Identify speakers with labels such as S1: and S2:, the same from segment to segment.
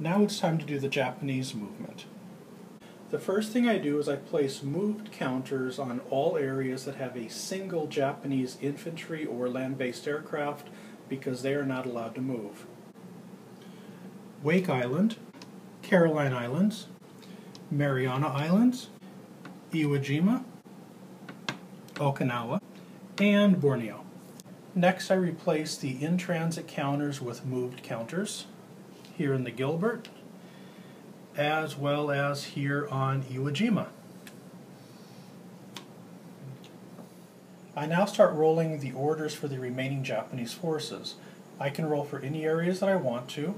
S1: Now it's time to do the Japanese movement. The first thing I do is I place moved counters on all areas that have a single Japanese infantry or land-based aircraft because they are not allowed to move. Wake Island, Caroline Islands, Mariana Islands, Iwo Jima, Okinawa, and Borneo. Next I replace the in-transit counters with moved counters here in the Gilbert, as well as here on Iwo Jima. I now start rolling the orders for the remaining Japanese forces. I can roll for any areas that I want to.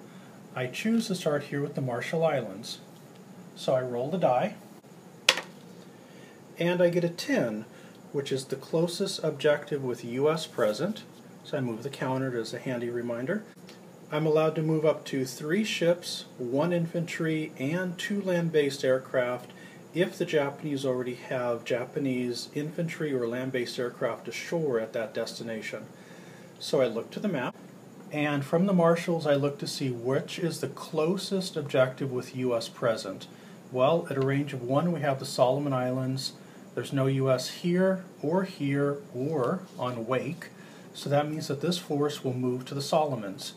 S1: I choose to start here with the Marshall Islands. So I roll the die, and I get a 10, which is the closest objective with US present. So I move the counter as a handy reminder. I'm allowed to move up to 3 ships, 1 infantry, and 2 land-based aircraft if the Japanese already have Japanese infantry or land-based aircraft ashore at that destination. So I look to the map, and from the marshals I look to see which is the closest objective with US present. Well, at a range of 1 we have the Solomon Islands. There's no US here or on Wake, so that means that this force will move to the Solomons.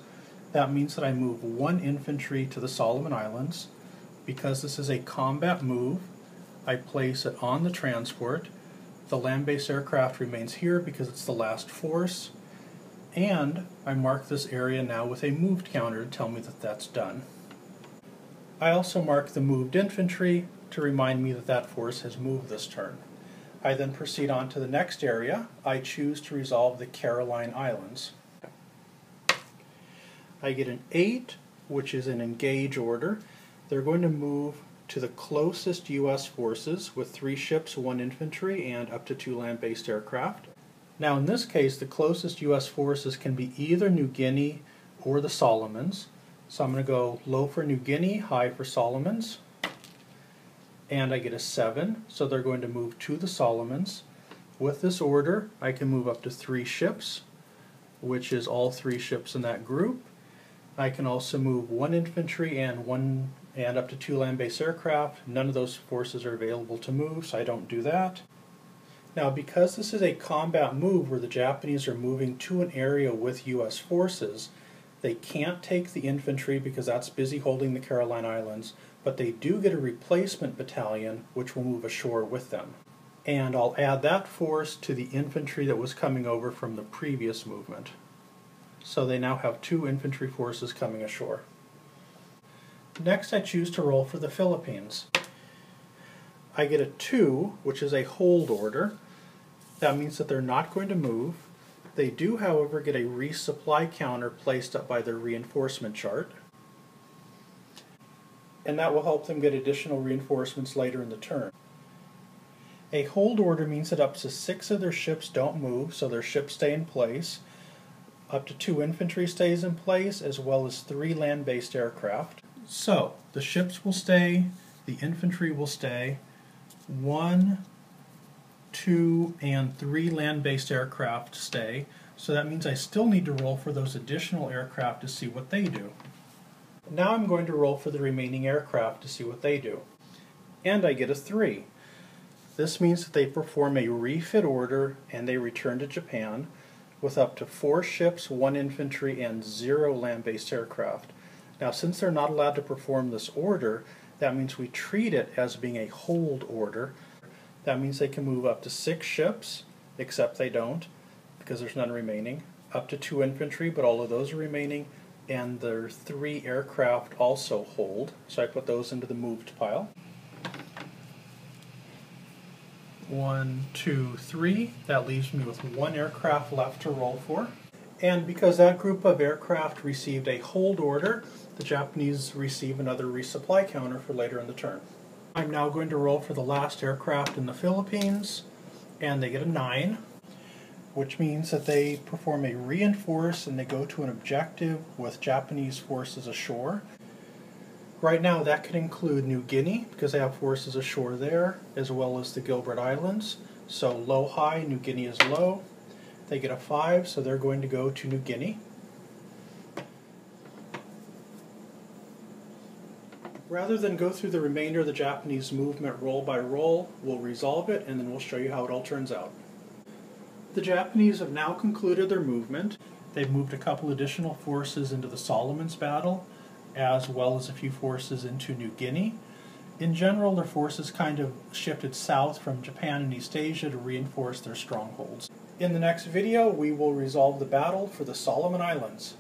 S1: That means that I move 1 infantry to the Solomon Islands. Because this is a combat move, I place it on the transport. The land-based aircraft remains here because it's the last force. And I mark this area now with a moved counter to tell me that that's done. I also mark the moved infantry to remind me that that force has moved this turn. I then proceed on to the next area. I choose to resolve the Caroline Islands. I get an 8, which is an engage order. They're going to move to the closest US forces with 3 ships, 1 infantry, and up to 2 land-based aircraft. Now in this case, the closest US forces can be either New Guinea or the Solomons. So I'm going to go low for New Guinea, high for Solomons. And I get a 7, so they're going to move to the Solomons. With this order, I can move up to 3 ships, which is all 3 ships in that group. I can also move 1 infantry and up to 2 land-based aircraft. None of those forces are available to move, so I don't do that. Now, because this is a combat move where the Japanese are moving to an area with US forces, they can't take the infantry because that's busy holding the Caroline Islands, but they do get a replacement battalion which will move ashore with them. And I'll add that force to the infantry that was coming over from the previous movement. So they now have 2 infantry forces coming ashore. Next I choose to roll for the Philippines. I get a 2, which is a hold order. That means that they're not going to move. They do, however, get a resupply counter placed up by their reinforcement chart. And that will help them get additional reinforcements later in the turn. A hold order means that up to 6 of their ships don't move, so their ships stay in place. Up to 2 infantry stays in place, as well as 3 land-based aircraft. So, the ships will stay, the infantry will stay, 1, 2, and 3 land-based aircraft stay. So that means I still need to roll for those additional aircraft to see what they do. Now I'm going to roll for the remaining aircraft to see what they do. And I get a 3. This means that they perform a refit order and they return to Japan with up to 4 ships, 1 infantry, and 0 land-based aircraft. Now, since they're not allowed to perform this order, that means we treat it as being a hold order. That means they can move up to 6 ships, except they don't, because there's none remaining, up to 2 infantry, but all of those are remaining, and their 3 aircraft also hold, so I put those into the moved pile. 1, 2, 3. That leaves me with 1 aircraft left to roll for. And because that group of aircraft received a hold order, the Japanese receive another resupply counter for later in the turn. I'm now going to roll for the last aircraft in the Philippines, and they get a 9, which means that they perform a reinforce and they go to an objective with Japanese forces ashore. Right now that could include New Guinea, because they have forces ashore there, as well as the Gilbert Islands. So low-high, New Guinea is low. They get a 5, so they're going to go to New Guinea. Rather than go through the remainder of the Japanese movement roll by roll, we'll resolve it and then we'll show you how it all turns out. The Japanese have now concluded their movement. They've moved a couple additional forces into the Solomons battle, as well as a few forces into New Guinea. In general, their forces kind of shifted south from Japan and East Asia to reinforce their strongholds. In the next video, we will resolve the battle for the Solomon Islands.